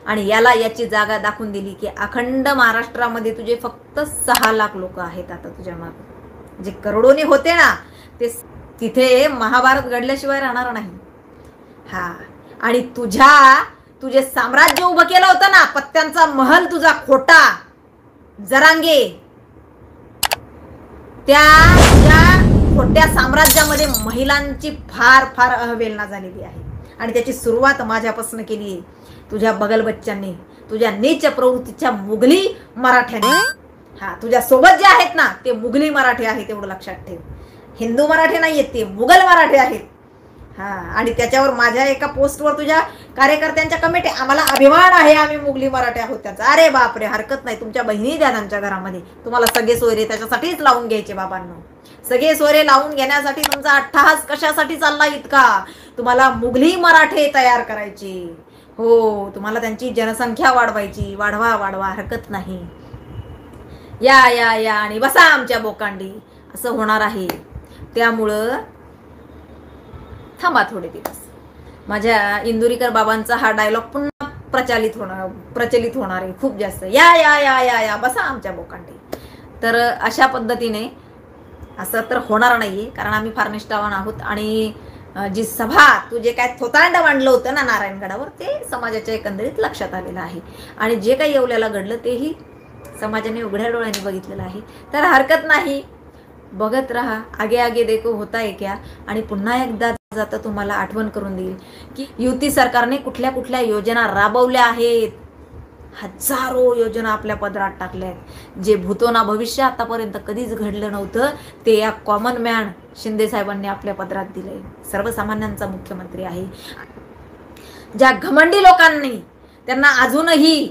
आणि याला याची जागा दाखवून दिली की अखंड महाराष्ट्रामध्ये तुझे फक्त 6 लाख लोक आहेत आता तुझ्या मागे. जे करोडोनी होते ना ते तिथे महाभारत घडल्याशिवाय राहणार नाही. हा, आणि तुझे साम्राज्य उभं केलं होतं ना, पत्त्यांचा महल तुझा खोटा जरांगे, त्या खोट्या साम्राज्यामध्ये महिलांची फार फार अवहेलना झालेली आहे. आणि त्याची सुरुवात माझ्यापासून केली आहे, तुझ्या बगल बच्च्यांनी, तुझ्या नीच प्रवृत्तीच्या मुघली मराठ्यांनी. हा, तुझ्या सोबत जे आहेत ना ते मुघली मराठी आहेत, एवढं लक्षात ठेव. हिंदू मराठी नाही आहेत, ते मुघल मराठी आहेत. हा, आणि त्याच्यावर माझ्या एका पोस्टवर तुझ्या कार्यकर्त्यांच्या कमेंट, आम्हाला अभिमान आहे आम्ही मुघली मराठी आहोत त्याचा. अरे बापरे, हरकत नाही, तुमच्या बहिणी द्या त्यांच्या घरामध्ये, तुम्हाला सगळे सोयरे त्याच्यासाठीच लावून घ्यायचे बाबांनो. सगळे सोयरे लावून घेण्यासाठी तुमचा अट्टहास कशासाठी चालला इतका? तुम्हाला मुघली मराठे तयार करायचे. हो, तुम्हाला त्यांची जनसंख्या वाढवायची. वाढवा वाढवा, हरकत नाही. या या या आणि बसा आमच्या बोकांडी, असं होणार आहे. त्यामुळं थांबा थोडे दिवस. माझ्या इंदुरीकर बाबांचा हा डायलॉग पुन्हा प्रचलित होणार आहे खूप जास्त. या या या या या बसा आमच्या बोकांडी. तर अशा पद्धतीने असं तर होणार नाहीये, कारण आम्ही फार निष्ठावान आहोत. आणि जी सभा तू जे काय थोतांड मांडलं होतं ना नारायणगडावर, ते समाजाच्या एकंदरीत लक्षात आलेलं आहे. आणि जे काही येवल्याला घडलं तेही समाजाने उघड्या डोळ्यांनी बघितलेलं आहे. तर हरकत नाही, बघत राहा. आगे आगे देखो होता है क्या. आणि पुन्हा एकदा जाता तुम्हाला आठवण करून देईल की युती सरकारने कुठल्या कुठल्या योजना राबवल्या आहेत. हजारो योजना आपल्या पदरात टाकल्या आहेत. जे भूतोना भविष्य आतापर्यंत कधीच घडलं नव्हतं ते या कॉमन मॅन शिंदे साहेबांनी आपल्या पदरात दिलंय. सर्वसामान्यांचा मुख्यमंत्री आहे. ज्या घमंडी लोकांनी त्यांना अजूनही,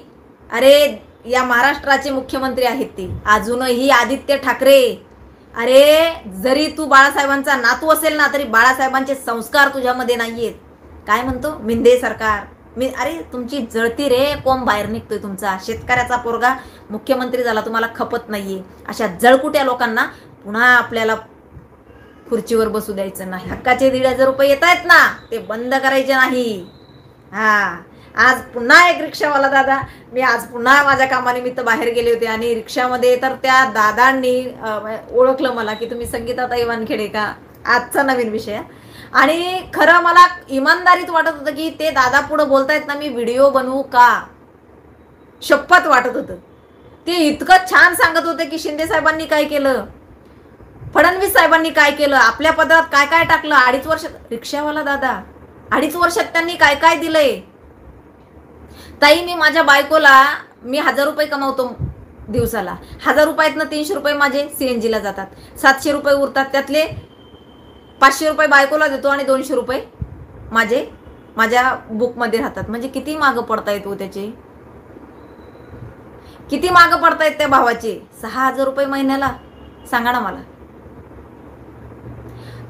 अरे या महाराष्ट्राचे मुख्यमंत्री आहेत ते अजूनही आदित्य ठाकरे, अरे जरी तू बाळासाहेबांचा नातू असेल ना तरी बाळासाहेबांचे संस्कार तुझ्यामध्ये नाहीयेत. काय म्हणतो मिंदे सरकार, अरे तुमची जळती रे कोंब बाहेर निघतोय तुमचा. शेतकऱ्याचा पोरगा मुख्यमंत्री झाला, तुम्हाला खपत नाहीये. अशा जळकुट्या लोकांना पुन्हा आपल्याला खुर्चीवर बसू द्यायचं नाही. हक्काचे 1,500 रुपये येत आहेत ना ते बंद करायचे नाही. हा, आज पुन्हा एक रिक्षावाला दादा, मी आज पुन्हा माझ्या कामानिमित्त बाहेर गेले होते आणि रिक्षामध्ये तर त्या दादांनी ओळखलं मला की तुम्ही संगीताताई वानखेडे का, आजचा नवीन विषय. आणि खरं मला इमानदारीत वाटत होतं की ते दादा पुढे बोलतायत ना, मी व्हिडिओ बनवू का, शपथ वाटत होतं. ते इतकं छान सांगत होते की शिंदे साहेबांनी काय केलं, फडणवीस साहेबांनी काय केलं, आपल्या पदरात काय काय टाकलं. 2.5 वर्षात, रिक्षावाला दादा 2.5 वर्षात त्यांनी काय काय दिलंय. ताई मी माझ्या बायकोला, मी 1,000 रुपये कमावतो दिवसाला, 1,000 रुपयातनं 300 रुपये माझे CNG ला जातात, 700 रुपये उरतात, त्यातले 500 रुपये बायकोला देतो आणि 200 रुपये माझ्या बुकमध्ये राहतात. म्हणजे किती मागं पडतायत हो त्याचे, किती मागं पडतायत त्या भावाचे. 6,000 रुपये महिन्याला, सांगा ना मला.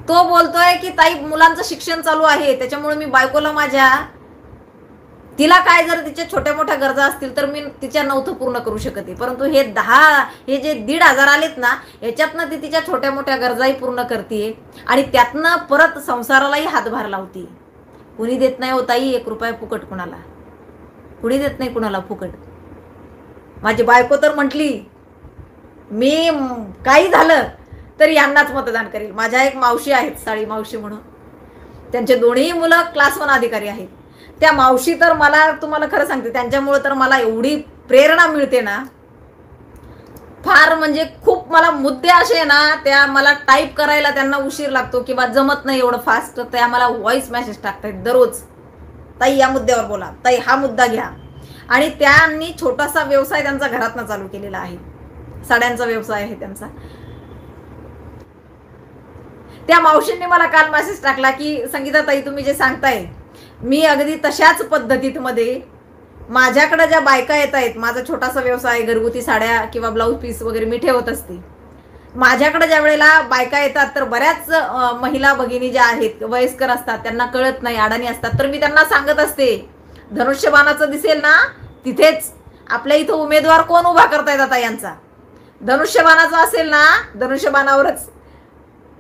तो बोलतोय की ताई मुलांचं शिक्षण चालू आहे त्याच्यामुळे मी बायकोला माझ्या, तिला काय जर तिच्या छोट्या मोठ्या गरजा असतील तर मी तिच्या नव्हतं पूर्ण करू शकते, परंतु हे जे 1,500 आलेत ना याच्यातनं ती तिच्या छोट्या मोठ्या गरजाही पूर्ण करते आणि त्यातनं परत संसारालाही हातभार लावते. कुणी देत नाही हो ताई 1 रुपया फुकट कुणाला, कुणी देत नाही कुणाला फुकट. माझी बायको तर म्हटली मी काही झालं तर यांनाच मतदान करेल. माझ्या एक मावशी आहेत, साळी मावशी म्हणून, त्यांचे दोन्ही मुलं क्लास 1 अधिकारी आहेत. त्या मावशी तर मला, तुम्हाला खरं सांगते, त्यांच्यामुळे तर मला एवढी प्रेरणा मिळते ना, फार म्हणजे खूप. मला मुद्दे असे ना, त्या मला टाईप करायला त्यांना उशीर लागतो किंवा जमत नाही एवढं फास्ट, त्या मला व्हॉइस मेसेज टाकतात दररोज, ताई या मुद्द्यावर बोला, ताई हा मुद्दा घ्या. आणि त्यांनी छोटासा व्यवसाय त्यांचा घरातनं चालू केलेला आहे, साड्यांचा व्यवसाय आहे त्यांचा. त्या मावशींनी मला काल मेसेज टाकला की संगीता ताई तुम्ही जे सांगताय मी अगदी तशाच पद्धतीत मध्ये, माझ्याकडे ज्या बायका येत आहेत, माझा छोटासा व्यवसाय घरगुती साड्या किंवा ब्लाऊज पीस वगैरे मी ठेवत असते. माझ्याकडे ज्या वेळेला बायका येतात तर बऱ्याच महिला भगिनी ज्या आहेत वयस्कर असतात, त्यांना कळत नाही, अडाणी असतात, तर मी त्यांना सांगत असते धनुष्यबाणाचं दिसेल ना तिथेच आपल्या इथं उमेदवार कोण उभा करतायत आता यांचा, धनुष्यबाणाचं असेल ना धनुष्यबाणावरच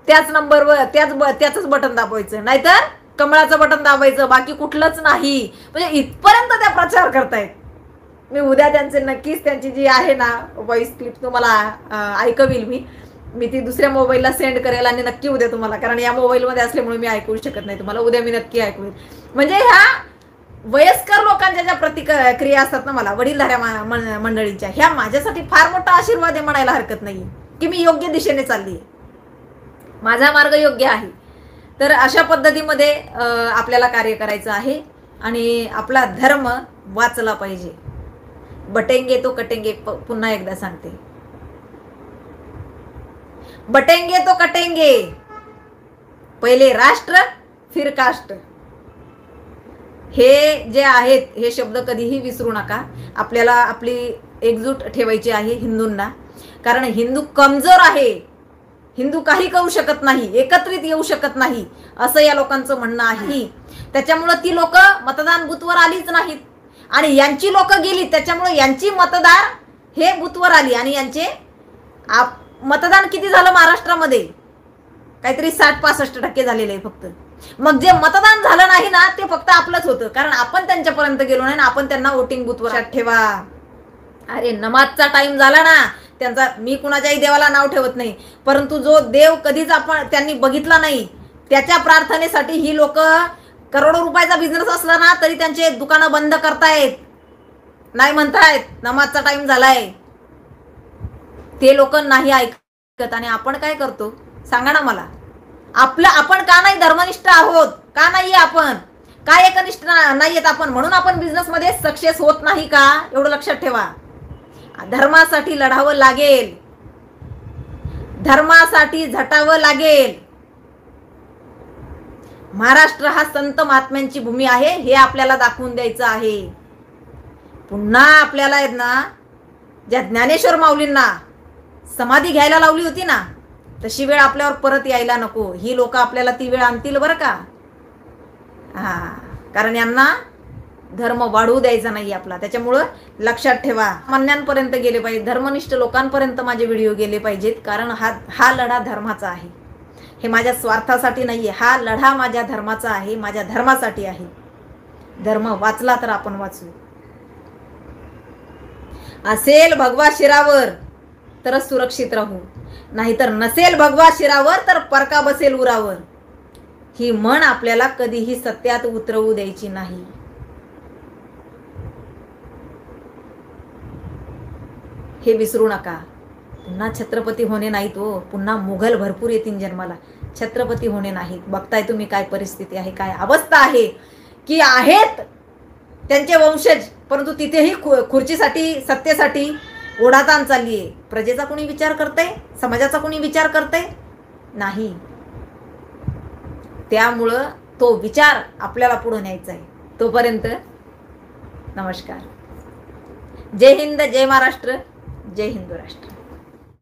त्याच नंबरवर त्याच बटन दाबायचं, नाहीतर कमळाचं बटन दाबायचं, बाकी कुठलंच नाही. म्हणजे इथपर्यंत त्या प्रचार करतायत. मी उद्या त्यांचे नक्कीच त्यांची जी आहे ना व्हॉइस क्लिप तुम्हाला ऐकविल. मी ती दुसऱ्या मोबाईलला सेंड करेल आणि नक्की उद्या तुम्हाला, कारण या मोबाईलमध्ये असल्यामुळे मी ऐकू शकत नाही तुम्हाला. उद्या मी नक्की ऐकवेल. म्हणजे ह्या वयस्कर लोकांच्या ज्या प्रतिक्रिया असतात ना, मला वडीलधाऱ्या मंडळींच्या, ह्या माझ्यासाठी फार मोठा आशीर्वाद आहे म्हणायला हरकत नाही की मी योग्य दिशेने चालली आहे, माझा मार्ग योग्य आहे. तर अशा पद्धतीमध्ये आपल्याला कार्य करायचं आहे आणि आपला धर्म वाचला पाहिजे. बटेंगे तो कटेंगे, पुन्हा एकदा सांगते, बटेंगे तो कटेंगे. पहिले राष्ट्र फिर कास्ट. हे जे आहेत हे शब्द कधीही विसरू नका. आपल्याला आपली एकजूट ठेवायची आहे हिंदूंना, कारण हिंदू कमजोर आहे. हिंदू काही करू शकत नाही, एकत्रित येऊ शकत नाही, असं या लोकांचं म्हणणं आहे. त्याच्यामुळं ती लोक मतदान बूथवर आलीच नाहीत आणि यांची लोक गेली, त्याच्यामुळे यांची मतदार हे बूथवर आली आणि यांचे मतदान किती झालं महाराष्ट्रामध्ये? काहीतरी 60-65% झालेलं आहे फक्त. मग जे मतदान झालं नाही ना ते फक्त आपलंच होतं, कारण आपण त्यांच्यापर्यंत गेलो नाही ना, आपण त्यांना वोटिंग बूथवर ठेवा. अरे नमाजचा टाइम झाला ना त्यांचा. मी कुणाच्याही देवाला नाव ठेवत नाही, परंतु जो देव कधीच त्यांनी बघितला नाही, त्याच्या प्रार्थनेसाठी ही लोक करोडो रुपयाचा बिझनेस असला ना तरी त्यांचे दुकानं बंद करतायत, नाही म्हणतायत नमाजचा टाइम झालाय. ते लोक नाही ऐकत. आणि आपण काय करतो सांगा ना मला? आपण का नाही धर्मनिष्ठ आहोत? का नाहीये आपण? काय एकनिष्ठ नाहीयेत आपण? म्हणून आपण बिझनेस मध्ये सक्सेस होत नाही का? एवढं लक्षात ठेवा. धर्मासाठी लढावं लागेल, धर्मासाठी झटावं लागेल. महाराष्ट्र हा संत महात्म्यांची भूमी आहे, हे आपल्याला दाखवून द्यायचं आहे. पुन्हा आपल्याला आहेत ना, ज्या ज्ञानेश्वर माऊलींना समाधी घ्यायला लावली होती ना, तशी वेळ आपल्यावर परत यायला नको. ही लोक आपल्याला ती वेळ आणतील बरं का. कारण यांना धर्म वाढवू द्यायचा नाही आपला. त्याच्यामुळं लक्षात ठेवा, मान्यांपर्यंत गेले पाहिजे, धर्मनिष्ठ लोकांपर्यंत माझे व्हिडिओ गेले पाहिजेत. कारण हा लढा धर्माचा आहे. हे माझ्या स्वार्थासाठी नाहीये, हा लढा माझ्या धर्माचा आहे, माझ्या धर्मासाठी आहे. धर्म वाचला तर आपण वाचू. असेल भगवा शिरावर तरच सुरक्षित राहू, नाहीतर नसेल भगवा शिरावर तर परका बसेल उरावर. ही म्हण आपल्याला कधीही सत्यात उतरवू द्यायची नाही. हे विसरू नका. पुन्हा छत्रपती होणे नाहीत हो, पुन्हा मुघल भरपूर येतील जन्माला, छत्रपती होणे नाहीत. बघताय तुम्ही काय परिस्थिती आहे, काय अवस्था आहे, की आहेत त्यांचे वंशज, परंतु तिथेही खुर्चीसाठी सत्तेसाठी ओढाताण चालली आहे. प्रजेचा कोणी विचार करतंय? समाजाचा कोणी विचार करतंय? नाही. त्यामुळं तो विचार आपल्याला पुढे न्यायचा आहे. तोपर्यंत नमस्कार. जय हिंद, जय महाराष्ट्र, जय हिंदू राष्ट्र.